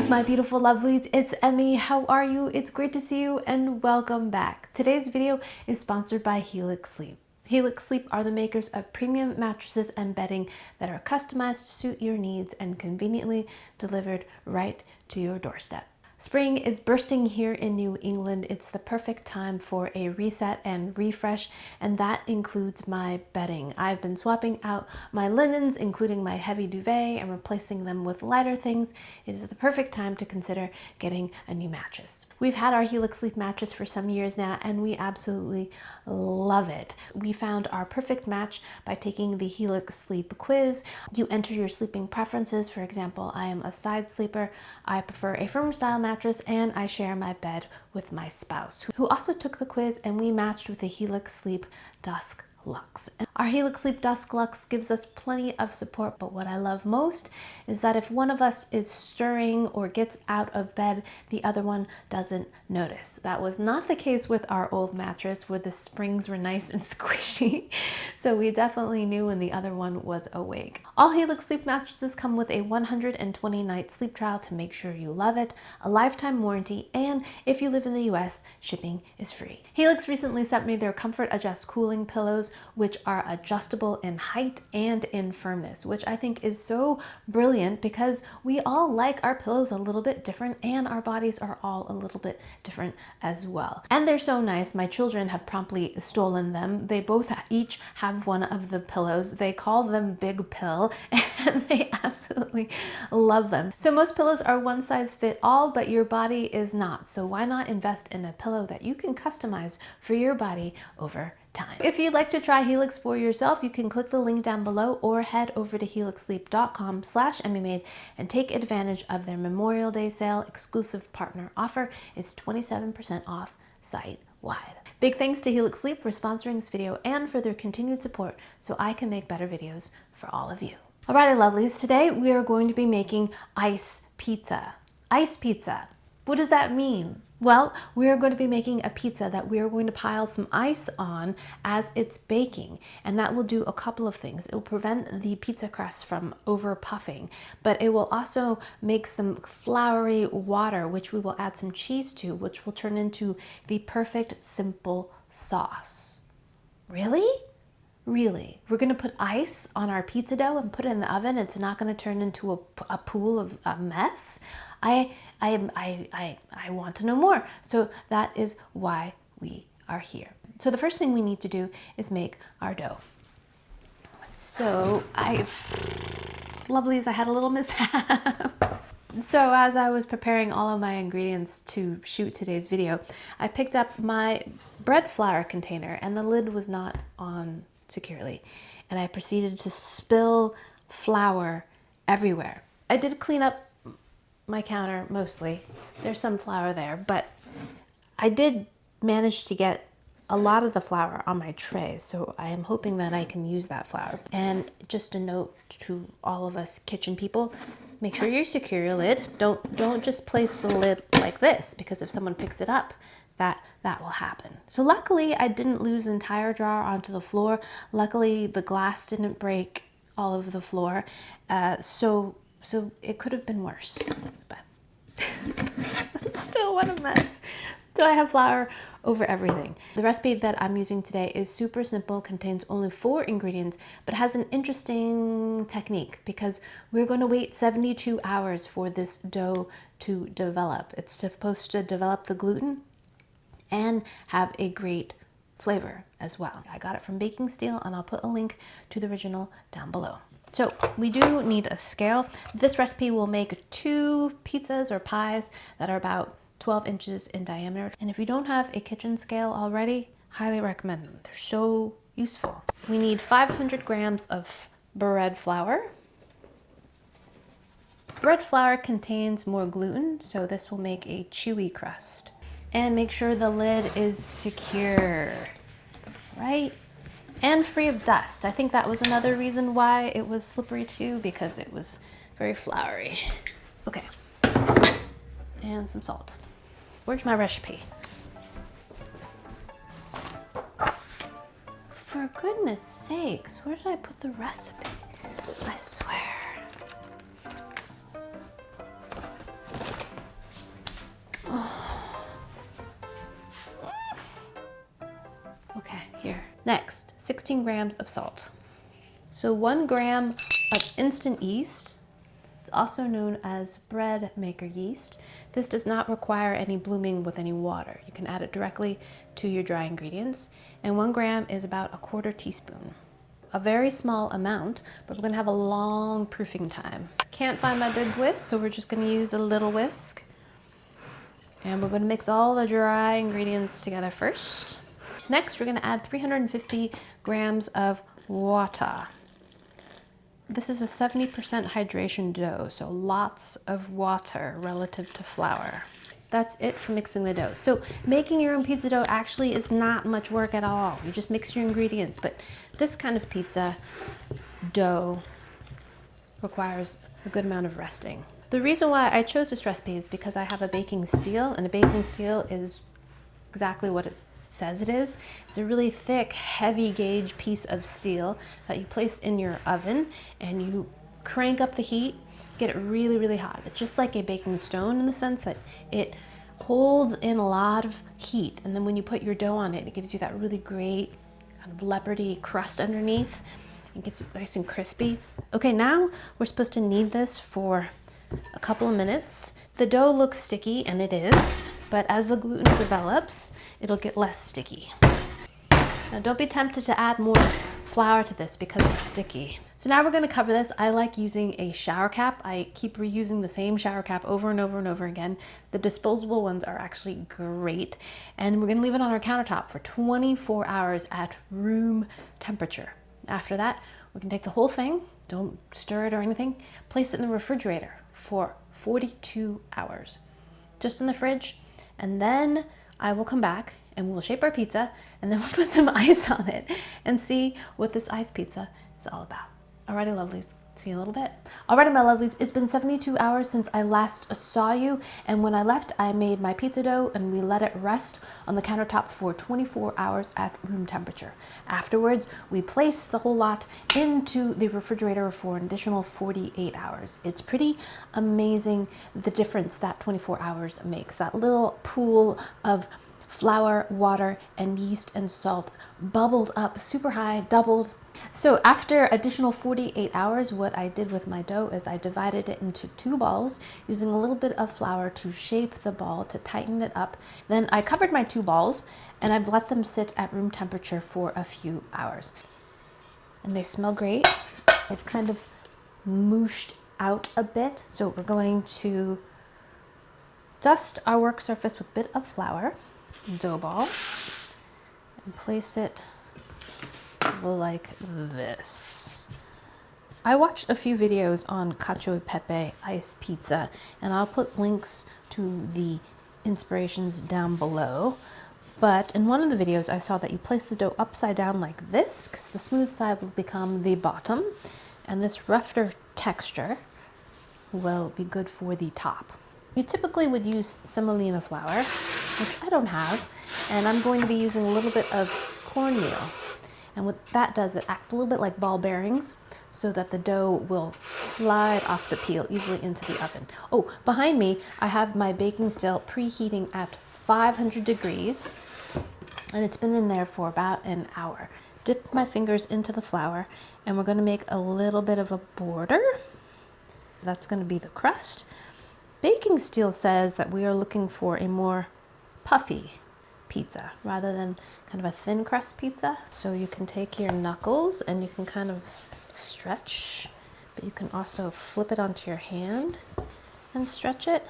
Greetings, my beautiful lovelies. It's Emmy. How are you? It's great to see you and welcome back. Today's video is sponsored by Helix Sleep. Helix Sleep are the makers of premium mattresses and bedding that are customized to suit your needs and conveniently delivered right to your doorstep. Spring is bursting here in New England. It's the perfect time for a reset and refresh, and that includes my bedding. I've been swapping out my linens, including my heavy duvet, and replacing them with lighter things. It is the perfect time to consider getting a new mattress. We've had our Helix Sleep mattress for some years now, and we absolutely love it. We found our perfect match by taking the Helix Sleep quiz. You enter your sleeping preferences. For example, I am a side sleeper. I prefer a firm style mattress, and I share my bed with my spouse, who also took the quiz, and we matched with the Helix Sleep Dusk Luxe. Our Helix Sleep Dusk Luxe gives us plenty of support, but what I love most is that if one of us is stirring or gets out of bed, the other one doesn't notice. That was not the case with our old mattress, where the springs were nice and squishy, so we definitely knew when the other one was awake. All Helix Sleep mattresses come with a 120-night sleep trial to make sure you love it, a lifetime warranty, and if you live in the US, shipping is free. Helix recently sent me their Comfort Adjust cooling pillows, which are adjustable in height and in firmness, which I think is so brilliant because we all like our pillows a little bit different, and our bodies are all a little bit different as well. And they're so nice. My children have promptly stolen them. They both each have one of the pillows. They call them Big Pill, and they absolutely love them. So most pillows are one size fit all, but your body is not. So why not invest in a pillow that you can customize for your body over time? If you'd like to try Helix for yourself, you can click the link down below or head over to helixsleep.com/emmymade and take advantage of their Memorial Day sale. Exclusive partner offer is 27% off site-wide. Big thanks to Helix Sleep for sponsoring this video and for their continued support so I can make better videos for all of you. Alrighty, lovelies, today we are going to be making ice pizza. Ice pizza. What does that mean? Well, we are going to be making a pizza that we are going to pile some ice on as it's baking, and that will do a couple of things. It will prevent the pizza crust from over puffing, but it will also make some floury water, which we will add some cheese to, which will turn into the perfect simple sauce. Really? Really? We're going to put ice on our pizza dough and put it in the oven? It's not going to turn into a pool of a mess? I want to know more. So that is why we are here. So the first thing we need to do is make our dough. So lovelies, I had a little mishap. So as I was preparing all of my ingredients to shoot today's video, I picked up my bread flour container and the lid was not on securely, and I proceeded to spill flour everywhere. I did clean up my counter mostly. There's some flour there, but I did manage to get a lot of the flour on my tray, so I am hoping that I can use that flour. And just a note to all of us kitchen people, make sure you secure your lid. Don't just place the lid like this, because if someone picks it up, that will happen. So luckily I didn't lose the entire jar onto the floor. Luckily the glass didn't break all over the floor. So it could have been worse, but still, what a mess. So I have flour over everything. The recipe that I'm using today is super simple, contains only 4 ingredients, but has an interesting technique because we're going to wait 72 hours for this dough to develop. It's supposed to develop the gluten and have a great flavor as well. I got it from Baking Steel, and I'll put a link to the original down below. So we do need a scale. This recipe will make 2 pizzas or pies that are about 12 inches in diameter. And if you don't have a kitchen scale already, highly recommend them. They're so useful. We need 500 grams of bread flour. Bread flour contains more gluten, so this will make a chewy crust. And make sure the lid is secure, right? And free of dust. I think that was another reason why it was slippery too, because it was very floury. Okay, and some salt. Where's my recipe? For goodness sakes, where did I put the recipe? I swear. Next, 16 grams of salt. So 1 gram of instant yeast. It's also known as bread maker yeast. This does not require any blooming with any water. You can add it directly to your dry ingredients. And 1 gram is about 1/4 teaspoon. A very small amount, but we're gonna have a long proofing time. Can't find my big whisk, so we're just gonna use a little whisk. And we're gonna mix all the dry ingredients together first. Next, we're gonna add 350 grams of water. This is a 70% hydration dough, so lots of water relative to flour. That's it for mixing the dough. So making your own pizza dough actually is not much work at all. You just mix your ingredients, but this kind of pizza dough requires a good amount of resting. The reason why I chose this recipe is because I have a baking steel, and a baking steel is exactly what it says it is. It's a really thick, heavy gauge piece of steel that you place in your oven, and you crank up the heat, get it really, really hot. It's just like a baking stone in the sense that it holds in a lot of heat, and then when you put your dough on it, it gives you that really great kind of leopardy crust underneath. It gets nice and crispy. Okay, now we're supposed to knead this for a couple of minutes. The dough looks sticky, and it is, but as the gluten develops, it'll get less sticky. Now don't be tempted to add more flour to this because it's sticky. So now we're gonna cover this. I like using a shower cap. I keep reusing the same shower cap over and over and over again. The disposable ones are actually great. And we're gonna leave it on our countertop for 24 hours at room temperature. After that, we can take the whole thing, don't stir it or anything, place it in the refrigerator for 42 hours, just in the fridge. And then I will come back and we'll shape our pizza, and then we'll put some ice on it and see what this ice pizza is all about. Alrighty, lovelies. See you in a little bit. Alrighty, my lovelies, it's been 72 hours since I last saw you, and when I left, I made my pizza dough and we let it rest on the countertop for 24 hours at room temperature. Afterwards, we placed the whole lot into the refrigerator for an additional 48 hours. It's pretty amazing the difference that 24 hours makes. That little pool of flour, water, and yeast and salt bubbled up super high, doubled. So after additional 48 hours, what I did with my dough is I divided it into 2 balls using a little bit of flour to shape the ball, to tighten it up. Then I covered my 2 balls and I've let them sit at room temperature for a few hours. And they smell great. They've kind of mooshed out a bit. So we're going to dust our work surface with a bit of flour, dough ball, and place it like this. I watched a few videos on cacio e pepe ice pizza, and I'll put links to the inspirations down below. But in one of the videos, I saw that you place the dough upside down like this, because the smooth side will become the bottom, and this rougher texture will be good for the top. You typically would use semolina flour, which I don't have, and I'm going to be using a little bit of cornmeal. And what that does, it acts a little bit like ball bearings so that the dough will slide off the peel easily into the oven. Oh, behind me, I have my baking steel preheating at 500 degrees, and it's been in there for about an hour. Dip my fingers into the flour, and we're gonna make a little bit of a border. That's gonna be the crust. Baking steel says that we are looking for a more puffy pizza rather than kind of a thin crust pizza. So you can take your knuckles and you can kind of stretch, but you can also flip it onto your hand and stretch it,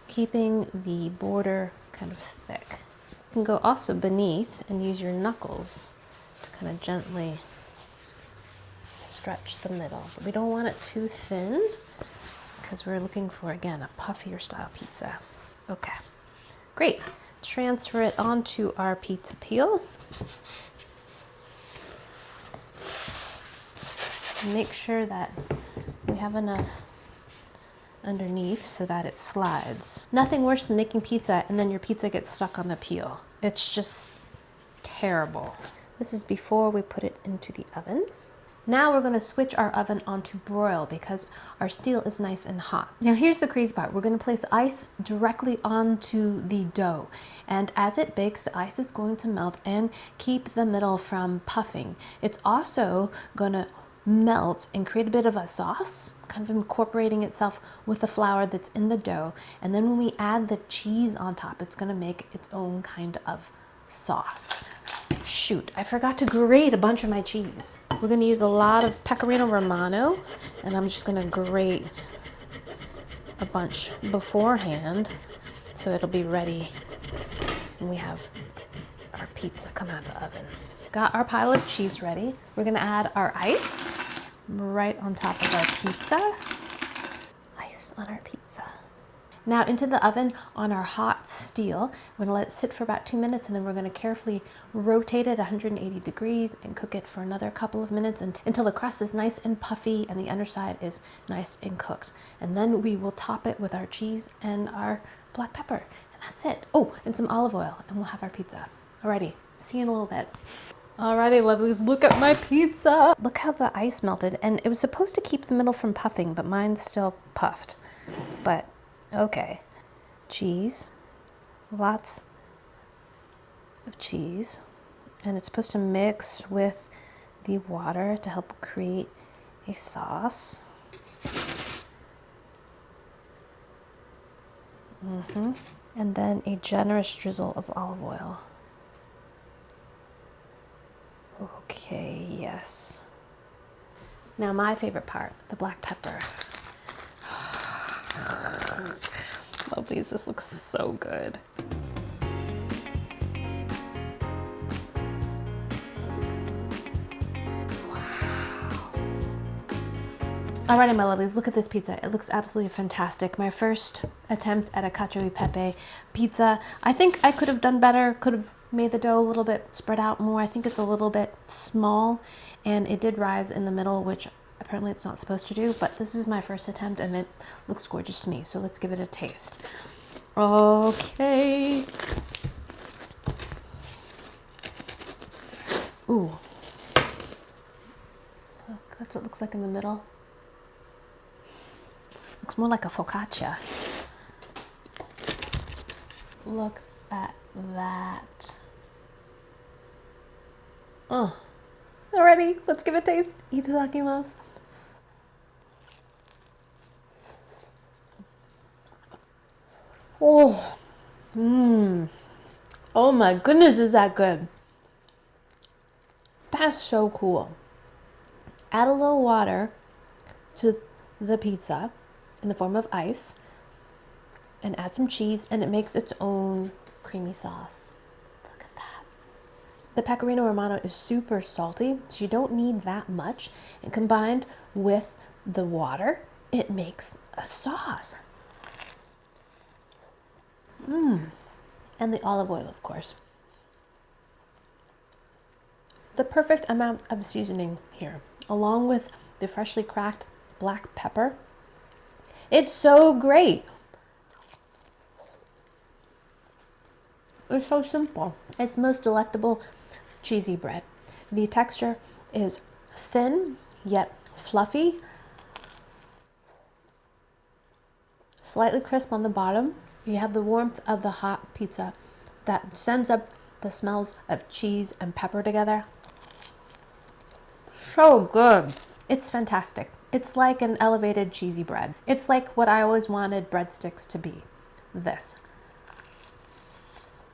keeping the border kind of thick. You can go also beneath and use your knuckles to kind of gently stretch the middle, but we don't want it too thin because we're looking for, again, a puffier style pizza. Okay. Great. Transfer it onto our pizza peel. Make sure that we have enough underneath so that it slides. Nothing worse than making pizza and then your pizza gets stuck on the peel. It's just terrible. This is before we put it into the oven. Now we're going to switch our oven onto broil because our steel is nice and hot. Now here's the crazy part. We're going to place ice directly onto the dough. And as it bakes, the ice is going to melt and keep the middle from puffing. It's also going to melt and create a bit of a sauce, kind of incorporating itself with the flour that's in the dough. And then when we add the cheese on top, it's going to make its own kind of sauce. Shoot, I forgot to grate a bunch of my cheese. We're going to use a lot of pecorino romano, and I'm just going to grate a bunch beforehand so it'll be ready when we have our pizza come out of the oven. Got our pile of cheese ready. We're going to add our ice right on top of our pizza. Ice on our pizza. Now into the oven on our hot steel. We're gonna let it sit for about 2 minutes, and then we're gonna carefully rotate it 180 degrees and cook it for another couple of minutes until the crust is nice and puffy and the underside is nice and cooked. And then we will top it with our cheese and our black pepper. And that's it. Oh, and some olive oil, and we'll have our pizza. Alrighty, see you in a little bit. Alrighty, lovelies, look at my pizza. Look how the ice melted, and it was supposed to keep the middle from puffing, but mine's still puffed. But okay, cheese, lots of cheese, and it's supposed to mix with the water to help create a sauce. And then a generous drizzle of olive oil. Okay, yes. Now my favorite part, the black pepper. Oh, please, this looks so good. Alrighty, my lovelies, look at this pizza. It looks absolutely fantastic. My first attempt at a cacio e pepe pizza. I think I could have done better, could have made the dough a little bit spread out more. I think it's a little bit small, and it did rise in the middle, which apparently it's not supposed to do, but this is my first attempt and it looks gorgeous to me. So let's give it a taste. Okay. Ooh. Look, that's what it looks like in the middle. Looks more like a focaccia. Look at that. Oh. Alrighty, let's give it a taste. Itadakimasu. Oh. Oh my goodness, is that good? That's so cool. Add a little water to the pizza in the form of ice and add some cheese, and it makes its own creamy sauce. Look at that. The pecorino romano is super salty, so you don't need that much, and combined with the water, it makes a sauce. And the olive oil, of course. The perfect amount of seasoning here, along with the freshly cracked black pepper. It's so great. It's so simple. It's the most delectable cheesy bread. The texture is thin, yet fluffy. Slightly crisp on the bottom. You have the warmth of the hot pizza that sends up the smells of cheese and pepper together. So good. It's fantastic. It's like an elevated cheesy bread. It's like what I always wanted breadsticks to be. This.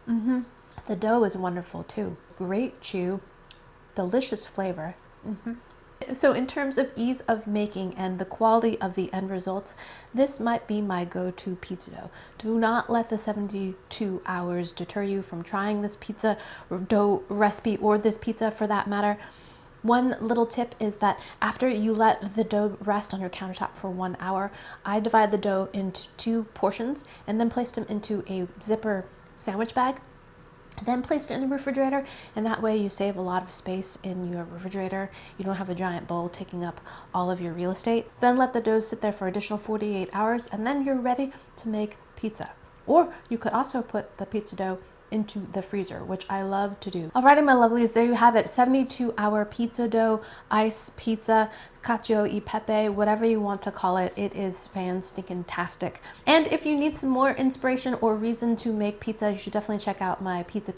The dough is wonderful too. Great chew, delicious flavor. So in terms of ease of making and the quality of the end result, this might be my go-to pizza dough. Do not let the 72 hours deter you from trying this pizza dough recipe, or this pizza for that matter. One little tip is that after you let the dough rest on your countertop for 1 hour, I divide the dough into 2 portions and then place them into a zipper sandwich bag. Then placed it in the refrigerator, and that way you save a lot of space in your refrigerator. You don't have a giant bowl taking up all of your real estate. Then let the dough sit there for additional 48 hours, and then you're ready to make pizza. Or you could also put the pizza dough into the freezer, which I love to do. Alrighty, my lovelies, there you have it. 72-hour pizza dough, ice pizza, cacio e pepe, whatever you want to call it. It is fan-stinking-tastic. And if you need some more inspiration or reason to make pizza, you should definitely check out my pizza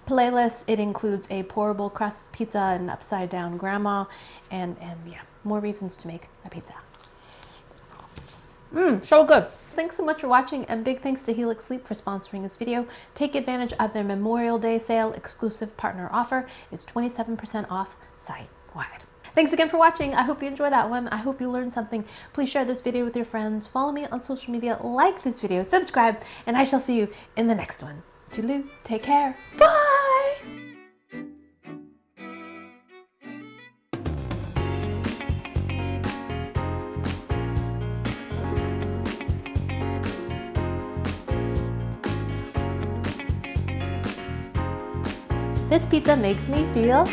playlist. It includes a pourable crust pizza and upside down grandma, and yeah, more reasons to make a pizza. So good. Thanks so much for watching, and big thanks to Helix Sleep for sponsoring this video. Take advantage of their Memorial Day sale. Exclusive partner offer is 27% off site-wide. Thanks again for watching. I hope you enjoyed that one. I hope you learned something. Please share this video with your friends. Follow me on social media, like this video, subscribe, and I shall see you in the next one. Toodaloo, take care, bye! This pizza makes me feel